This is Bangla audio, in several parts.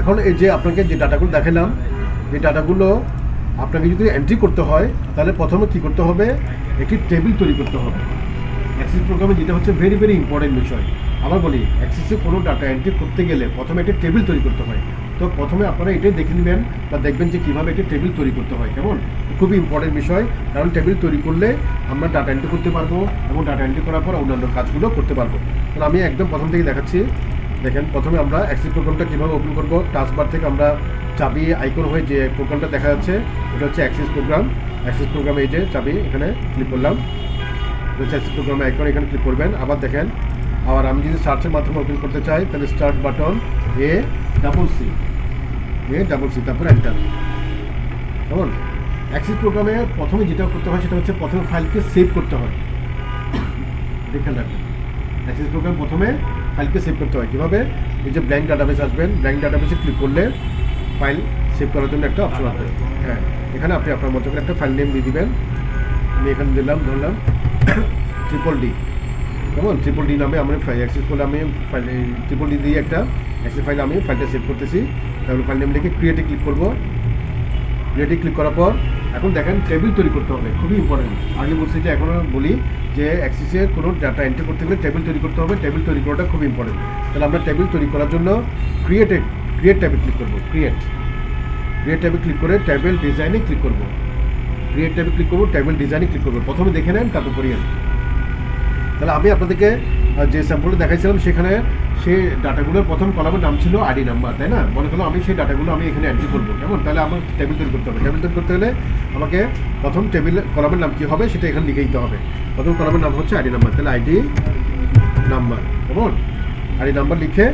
এখন এই যে আপনাকে যে ডাটাগুলো দেখালাম, এই ডাটাগুলো আপনাকে যদি এন্ট্রি করতে হয় তাহলে প্রথমে কী করতে হবে, একটি টেবিল তৈরি করতে হবে। অ্যাক্সেস প্রোগ্রামে যেটা হচ্ছে ভেরি ভেরি ইম্পর্টেন্ট বিষয়। আবার বলি, অ্যাক্সেসে কোনো ডাটা এন্ট্রি করতে গেলে প্রথমে একটা টেবিল তৈরি করতে হয়। তো প্রথমে আপনারা এটাই দেখে নেবেন বা দেখবেন যে কীভাবে একটা টেবিল তৈরি করতে হয়। কেমন, খুবই ইম্পর্টেন্ট বিষয়, কারণ টেবিল তৈরি করলে আমরা ডাটা এন্ট্রি করতে পারবো এবং ডাটা এন্ট্রি করার পর অন্যান্য কাজগুলো করতে পারবো। তাহলে আমি একদম প্রথম থেকে দেখাচ্ছি। দেখেন, প্রথমে আমরা অ্যাক্সেস প্রোগ্রামটা কীভাবে ওপেন করবো। টাস্কবার থেকে আমরা চাবি আইকন হয়ে যে প্রোগ্রামটা দেখা যাচ্ছে এটা হচ্ছে অ্যাক্সেস প্রোগ্রাম। অ্যাক্সেস প্রোগ্রামে এই যে চাবি, এখানে ক্লিক করলাম, অ্যাক্সেস প্রোগ্রামে আইকন, এখানে ক্লিক করবেন। আবার দেখেন, আবার আমি যদি সার্চের মাধ্যমে ওপেন করতে চাই তাহলে স্টার্ট বাটন A+C, তারপর এন্টার। কেমন, অ্যাক্সেস প্রোগ্রামে প্রথমে যেটা করতে হয় সেটা হচ্ছে প্রথমে ফাইলকে সেভ করতে হয়। দেখেন রাখবেন, অ্যাক্সেস প্রোগ্রাম প্রথমে ফাইলকে সেভ করতে হয়। কীভাবে, এই যে ব্ল্যাঙ্ক ডাটাবেস আসবেন, ব্ল্যাঙ্ক ডাটাবেসে ক্লিক করলে ফাইল সেভ করার জন্য একটা অপশন আসবে। হ্যাঁ, এখানে আপনি আপনার মতো করে একটা ফাইল নেম দিয়ে দিবেন। আমি এখানে দিলাম, ধরলাম DDD। কেমন, DDD নামে আমি অ্যাক্সেস করলে আমি ফাইল DDD দিয়ে একটা অ্যাক্সেস ফাইল আমি ফাইলটা সেভ করতেছি। তাহলে ফাইল নেম লিখে ক্রিয়েটে ক্লিক করবো। ক্রিয়েটে ক্লিক করার পর এখন দেখেন টেবিল তৈরি করতে হবে, খুবই ইম্পর্টেন্ট। আগে বলছি যে এখনও বলি যে অ্যাক্সেসে কোনো ডাটা এন্ট্রি করতে গেলে টেবিল তৈরি করতে হবে। টেবিল তৈরি করাটা খুব ইম্পর্টেন্ট। তাহলে আমরা টেবিল তৈরি করার জন্য ক্রিয়েট ট্যাবে ক্লিক করবো। ক্রিয়েট ট্যাবে ক্লিক করে টেবিল ডিজাইনে ক্লিক করবো। ক্রিয়েট ট্যাবে ক্লিক করবো, টেবিল ডিজাইনে ক্লিক করবো। প্রথমে দেখে নেন, তারপর করিয়েন। তাহলে আমি আপনাদেরকে যে স্যাম্পলটা দেখাইছিলাম সেখানে সেই ডাটাগুলোর প্রথম কলামের নাম ছিল আইডি নাম্বার, তাই না? মনে করলাম আমি সেই ডাটাগুলো আমি এখানে এন্ট্রি করবো। কেমন, তাহলে আমার টেবিল তৈরি করতে হবে। টেবিল তৈরি করতে হলে আমাকে প্রথম টেবিল কলামের নাম কী হবে সেটা এখানে লিখে দিতে হবে। প্রথম কলামের নাম হচ্ছে আইডি নাম্বার, তাহলে আইডি নাম্বার। কেমন, আইডি নাম্বার লিখে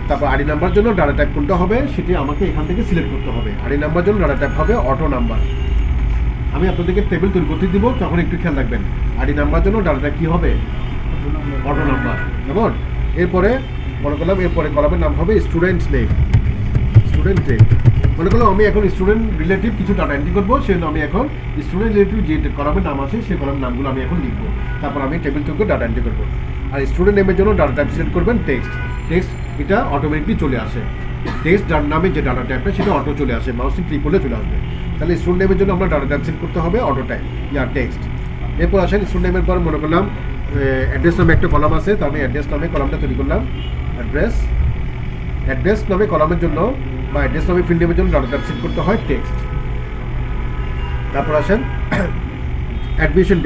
তারপর আইডি নাম্বার জন্য ডাটা টাইপ কোনটা হবে সেটি আমাকে এখান থেকে সিলেক্ট করতে হবে। আইডি নাম্বার জন্য ডাটা টাইপ হবে অটো নাম্বার। আমি আপনাদেরকে টেবিল তৈরি করতে দিব, তখন একটু খেয়াল রাখবেন আইডি নাম্বার জন্য ডাটাটা কী হবে, অটো নাম্বার। কেমন, এরপরে মনে করলাম এরপরে কলামের নাম হবে স্টুডেন্ট নেম। মনে করলাম আমি এখন স্টুডেন্ট রিলেটিভ কিছু ডাটা এন্ট্রি করবো, সেজন্য আমি এখন স্টুডেন্ট রিলেটিভ যে কলামের নাম আছে সেই কলামের নামগুলো আমি এখন লিখবো। তারপর আমি টেবিল থেকে ডাটা এন্ট্রি করবো। আর স্টুডেন্ট নেমের জন্য ডাটা টাইপ সিলেক্ট করবেন টেক্সট। এটা অটোমেটিকলি চলে আসে। টেক্সট নামে যে ডাটা টাইপটা সেটা অটো চলে আসে, মাউসে ক্লিক করলে চলে আসবে। তাহলে স্টুডেন্ট নেমের জন্য আমরা ডাটা টাইপ সিলেক্ট করতে হবে অটো টাইপ টেক্সট। এরপর আসেন স্টুডেন্ট নেমের পর মনে করলাম অ্যাড্রেস নামে একটা কলাম আছে, তো আমি অ্যাড্রেস নামে কলামটা তৈরি করলাম। অ্যাড্রেস নামে কলামের জন্য বা অ্যাড্রেস নামে ফিল্ড নেমের জন্য ডাটা টাইপ সিলেক্ট করতে হয় টেক্সট। তারপর আসেন অ্যাডমিশন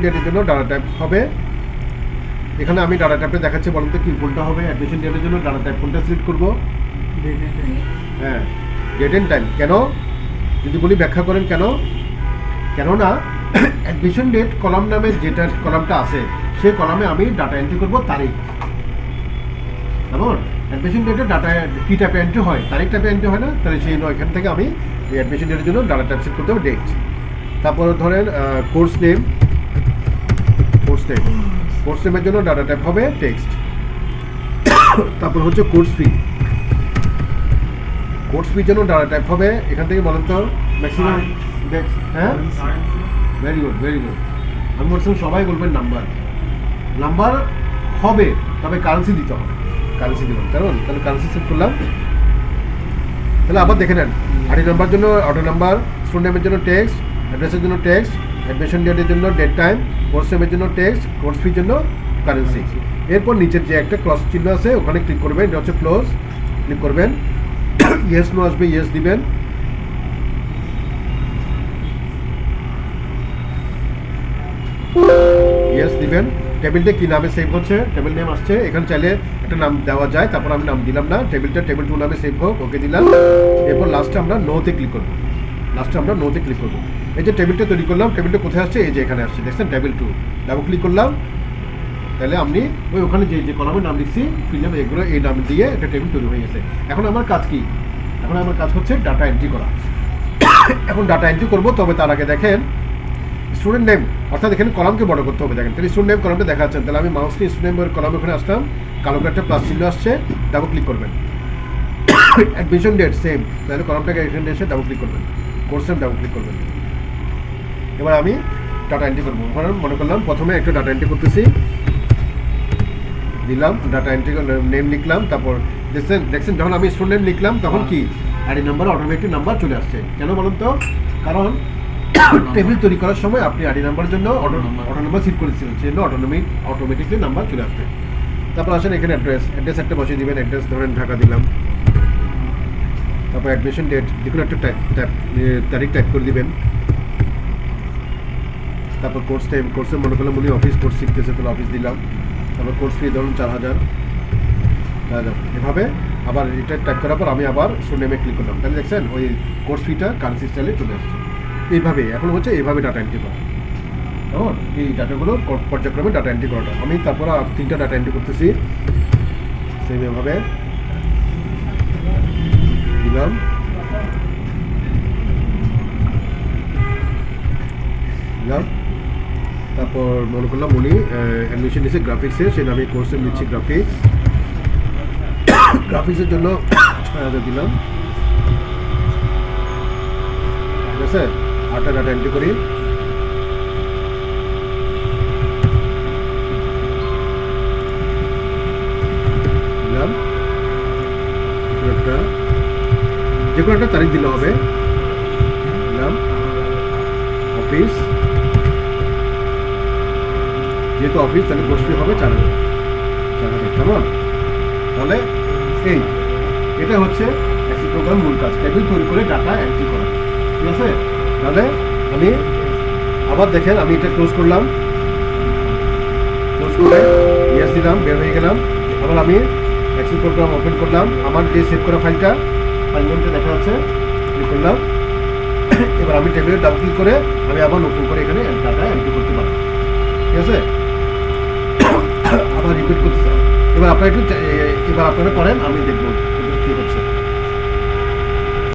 ডেটের জন্য ডাটা টাইপ হবে। এখানে আমি ডাটা টাইপটা দেখাচ্ছি, বলুন তো কি কোনটা হবে। অ্যাডমিশন ডেটের জন্য ডাটা টাইপ কোনটা সিলেক্ট করবো? হ্যাঁ, ডেট এন্ড টাইম। কেন, যদি বলি ব্যাখ্যা করেন কেননা অ্যাডমিশন ডেট কলাম নামে যেটা কলামটা আছে সেই কলামে আমি ডাটা এন্ট্রি করবো তারিখ। কেমন, অ্যাডমিশন ডেটে ডাটা কী টাইপে এন্ট্রি হয়, তারিখ টাইপে এন্ট্রি হয় না? তাহলে সেই এখান থেকে আমি এই অ্যাডমিশন ডেটের জন্য ডাটা টাইপ সিলেক্ট করতে হবে ডেট। তারপর ধরেন কোর্স নেমের জন্য ডাটা টাইপ হবে টেক্সট। তারপর হচ্ছে কোর্স ফির জন্য ডাটা টাইপ হবে এখান থেকে বলেন তো ম্যাক্সিমাম। হ্যাঁ, ভেরি গুড। আমি বলছিলাম সবাই বলবেন নাম্বার হবে, তবে কারেন্সি দিতে হবে। কারেন্সি দেবেন, তাহলে কারেন্সি সেট করলাম। তাহলে আবার দেখে নেন, আইডি নাম্বার জন্য অটো নাম্বার, স্টুডেন্ট নেমের জন্য টেক্সট, অ্যাড্রেসের জন্য টেক্সট, অ্যাডমিশন ডেটের জন্য ডেট টাইম, কোর্স নেমের জন্য টেক্সট, কোর্স ফির জন্য কারেন্সি। এরপর নিচের যে একটা ক্রস চিহ্ন আছে ওখানে ক্লিক করবেন, এটা হচ্ছে ক্লোজ। ক্লিক করবেন, ইয়েস নো আসবে, ইয়েস দিবেন। টেবিলটা কি নামে সেভ হচ্ছে, টেবিল নেম আসছে, এখানে চাইলে একটা নাম দেওয়া যায়। তারপর আমি নাম দিলাম না, টেবিল 2 নামে সেভ হোক, ওকে দিলাম। এরপর লাস্টে আমরা নোতে ক্লিক করবো। এই যে টেবিলটা তৈরি করলাম, টেবিলটা কোথায় আসছে, এই যে এখানে আসছে, দেখছেন টেবিল 2। ডাবল ক্লিক করলাম, তাহলে আমি ওখানে যে কলামের নাম লিখছি ফিল নেম এগুলো এই নাম দিয়ে একটা টেবিল তৈরি হয়ে গেছে। এখন আমার কাজ কি? এখন আমার কাজ হচ্ছে ডাটা এন্ট্রি করা। এখন ডাটা এন্ট্রি করবো, তবে তার আগে দেখেন স্টুডেন্ট নেম, অর্থাৎ এখানে কলামকে বড় করতে হবে। দেখেন, তাহলে স্টুডেন্ট নেম কলামটা দেখা যাচ্ছেন, তাহলে আমি মাউস নিয়ে স্টুডেন্ট নেমের কলাম ওখানে আসলাম, কালো একটা প্লাস চিহ্ন আসছে, ডাবল ক্লিক করবেন। অ্যাডমিশন ডেট সেম, তাহলে কলামটাকে এখানে এসে ডাবল ক্লিক করবেন, কোর্স নেম ডাবল ক্লিক করবেন। এবার আমি ডাটা এন্ট্রি করবো। মনে করলাম প্রথমে একটা ডাটা এন্ট্রি করতেছি, দিলাম, ডাটা এন্ট্রি নেম লিখলাম, তারপর দেখছেন যখন আমি স্টোর নেম লিখলাম তখন কি আইডি নাম্বার অটোমেটিক নাম্বার চলে আসছে। কেন বলুন তো? কারণ টেবিল তৈরি করার সময় আপনি আইডি নাম্বারের জন্য অটো নাম্বার সিট করেছিলেন, সেই জন্য অটোমেটিকলি নাম্বার চলে আসবে। তারপর আসেন এখানে অ্যাড্রেস একটা বসিয়ে দিবেন। অ্যাড্রেস ধরেন ঢাকা দিলাম, তারপর অ্যাডমিশন ডেট যে কোনো একটা তারিখ টাইপ করে দিবেন। তারপর কোর্স টাইম, কোর্সে মনে করলাম উনি অফিস কোর্স শিখতেছে, তাহলে অফিস দিলাম। তারপর কোর্স ফি ধরুন 4000। এভাবে আবার এটা টাইপ করার পর আমি আবার স্টোর নেমে ক্লিক করলাম, তাহলে দেখছেন ওই কোর্স ফিটা কারেন্সি স্টাইলে চলে আসছে। এইভাবে এখন হচ্ছে এইভাবে ডাটা এন্ট্রি করা। কেমন? এই ডাটাগুলো পর্যায়ক্রমে ডাটা এন্ট্রি করাটা। আমি তারপর 3টা ডাটা এন্ট্রি করতেছি। সেইভাবে দিলাম, তারপর মনে করলাম উনি অ্যাডমিশন নিচ্ছে গ্রাফিক্সে, সেই আমি কোর্সে নিচ্ছি গ্রাফিক্সের জন্য 6000 দিলাম। ঠিক আছে, 8টা ডাটা এন্ট্রি করি। দিলাম যে কোনো একটা তারিখ দিলে হবে। দিলাম অফিস, যেহেতু অফিস তাহলে কোর্স ফি হবে 4000। কেমন? তাহলে এটা হচ্ছে অ্যাক্সেস প্রোগ্রাম মূল কাজ, টেবিল তৈরি করে ডাটা এন্ট্রি করা। ঠিক আছে, তাহলে আমি আবার দেখেন আমি এটা ক্লোজ করলাম, ক্লোজ করে ইয়েস দিলাম, বের হয়ে গেলাম। আবার আমি অ্যাক্সেস প্রোগ্রাম ওপেন করলাম, আমার যে সেভ করা ফাইল নেমটা দেখা যাচ্ছে, ক্লিক করলাম। এবার আমি টেবিলে ডাবল ক্লিক করে আমি আবার নতুন করে এখানে ডাটা এন্ট্রি করতে পারি। ঠিক আছে, আবার রিপিট করতে চাই। এবার আপনারা করেন, আমি দেখবো।